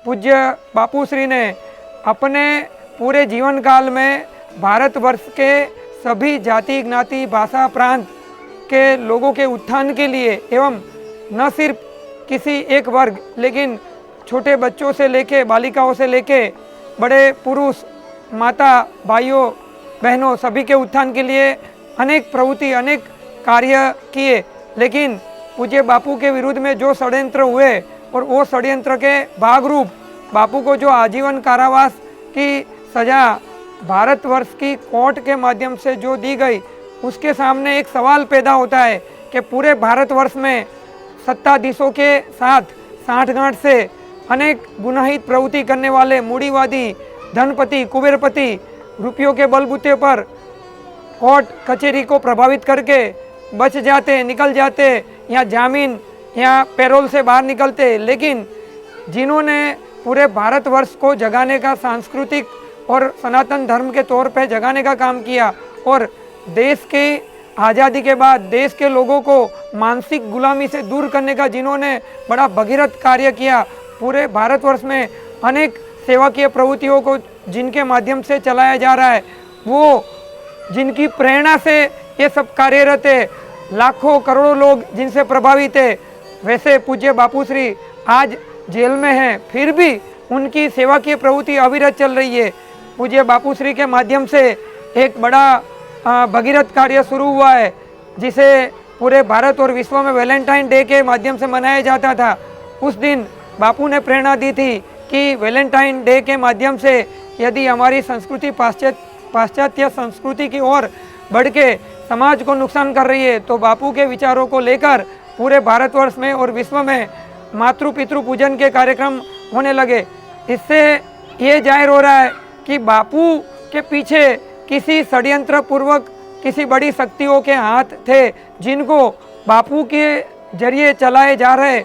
पूज्य बापू श्री ने अपने पूरे जीवन काल में भारतवर्ष के सभी जाति ज्ञाति भाषा प्रांत के लोगों के उत्थान के लिए एवं न सिर्फ किसी एक वर्ग लेकिन छोटे बच्चों से लेके बालिकाओं से लेके बड़े पुरुष माता भाइयों बहनों सभी के उत्थान के लिए अनेक प्रवृत्ति अनेक कार्य किए। लेकिन पूज्य बापू के विरुद्ध में जो षड्यंत्र हुए और वो षड्यंत्र के भागरूप बापू को जो आजीवन कारावास की सज़ा भारतवर्ष की कोर्ट के माध्यम से जो दी गई, उसके सामने एक सवाल पैदा होता है कि पूरे भारतवर्ष में सत्ताधीशों के साथ साठगांठ से अनेक गुनाहित प्रवृत्ति करने वाले मूढ़ीवादी धनपति कुबेरपति रुपयों के बलबूते पर कोर्ट कचहरी को प्रभावित करके बच जाते, निकल जाते, या जामीन या पैरोल से बाहर निकलते। लेकिन जिन्होंने पूरे भारतवर्ष को जगाने का सांस्कृतिक और सनातन धर्म के तौर पे जगाने का काम किया और देश के आज़ादी के बाद देश के लोगों को मानसिक गुलामी से दूर करने का जिन्होंने बड़ा भगीरथ कार्य किया, पूरे भारतवर्ष में अनेक सेवाकीय प्रवृत्तियों को जिनके माध्यम से चलाया जा रहा है, वो जिनकी प्रेरणा से ये सब कार्यरत है, लाखों करोड़ों लोग जिनसे प्रभावित है, वैसे पूज्य बापू श्री आज जेल में हैं, फिर भी उनकी सेवा की प्रवृत्ति अविरत चल रही है। पूज्य बापू श्री के माध्यम से एक बड़ा भगीरथ कार्य शुरू हुआ है, जिसे पूरे भारत और विश्व में वैलेंटाइन डे के माध्यम से मनाया जाता था। उस दिन बापू ने प्रेरणा दी थी कि वैलेंटाइन डे के माध्यम से यदि हमारी संस्कृति पाश्चात्य संस्कृति की ओर बढ़ के समाज को नुकसान कर रही है, तो बापू के विचारों को लेकर पूरे भारतवर्ष में और विश्व में मातृ पितृ पूजन के कार्यक्रम होने लगे। इससे ये जाहिर हो रहा है कि बापू के पीछे किसी षड्यंत्र पूर्वक किसी बड़ी शक्तियों के हाथ थे, जिनको बापू के जरिए चलाए जा रहे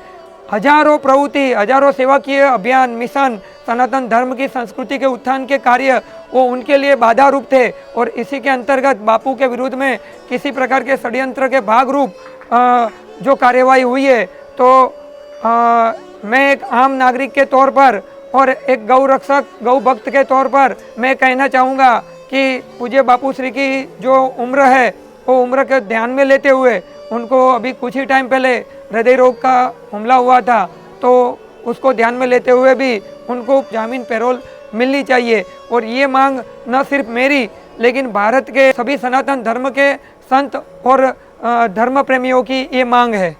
हजारों प्रवृत्ति, हजारों सेवाकीय अभियान, मिशन, सनातन धर्म की संस्कृति के उत्थान के कार्य वो उनके लिए बाधा रूप थे। और इसी के अंतर्गत बापू के विरुद्ध में किसी प्रकार के षड्यंत्र के भाग रूप जो कार्यवाही हुई है, तो मैं एक आम नागरिक के तौर पर और एक गौ रक्षक गौ भक्त के तौर पर मैं कहना चाहूँगा कि पूज्य बापू श्री की जो उम्र है वो उम्र के ध्यान में लेते हुए उनको अभी कुछ ही टाइम पहले हृदय रोग का हमला हुआ था, तो उसको ध्यान में लेते हुए भी उनको जामीन पैरोल मिलनी चाहिए। और ये मांग न सिर्फ मेरी लेकिन भारत के सभी सनातन धर्म के संत और धर्म प्रेमियों की ये मांग है।